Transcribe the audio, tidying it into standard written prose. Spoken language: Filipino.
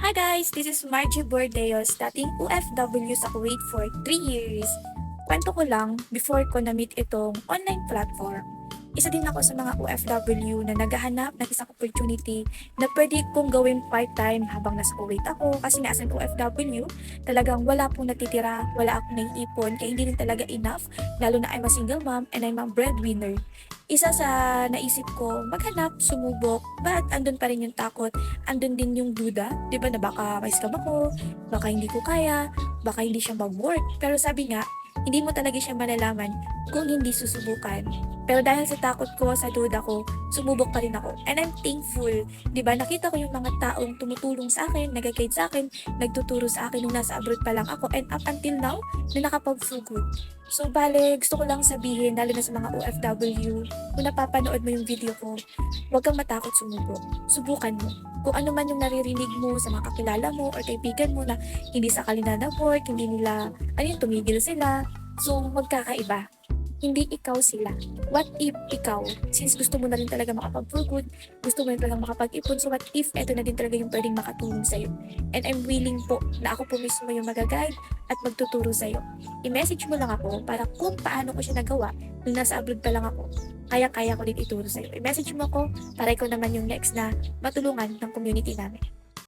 Hi guys, this is Margie Bordeos, dating OFW sa Kuwait for 3 years. Kwento ko lang, before ko na-meet itong online platform, isa din ako sa mga OFW na naghahanap ng isang opportunity na pwede kong gawin part-time habang nasa Kuwait ako kasi nga as an OFW, talagang wala pong natitira, wala akong naiipon, kaya hindi rin talaga enough, lalo na I'm a single mom and I'm a breadwinner. Isa sa naisip ko, maghanap, sumubok, but andun pa rin yung takot, andun din yung duda, di ba na baka ma-scam ako, baka hindi ko kaya, baka hindi siya mag-work. Pero sabi nga, hindi mo talaga siya malalaman kung hindi susubukan. Pero dahil sa takot ko, sa duda ko, sumubok pa rin ako. And I'm thankful, di ba? Nakita ko yung mga taong tumutulong sa akin, nag-guide sa akin, nagtuturo sa akin nung nasa abroad pa lang ako. And up until now, na nakapag-sugod. So, bale, gusto ko lang sabihin, lalo na sa mga OFW, kung napapanood mo yung video ko, huwag kang matakot sumubok. Subukan mo. Kung ano man yung naririnig mo sa mga kakilala mo or kaibigan mo na hindi sa kanila na-work, hindi nila, tumigil sila. So, magkakaiba. Hindi ikaw sila. What if ikaw, since gusto mo na rin talaga makapag-for good, gusto mo rin talaga makapag-ipon, so what if eto na din talaga yung pwedeng makatulong sa'yo? And I'm willing po na ako po mismo yung mag-guide at magtuturo sa'yo. I-message mo lang ako para kung paano ko siya nagawa nung nasa abroad pa lang ako, kaya-kaya ko din ituro sa'yo. I-message mo ako para ikaw naman yung next na matulungan ng community namin.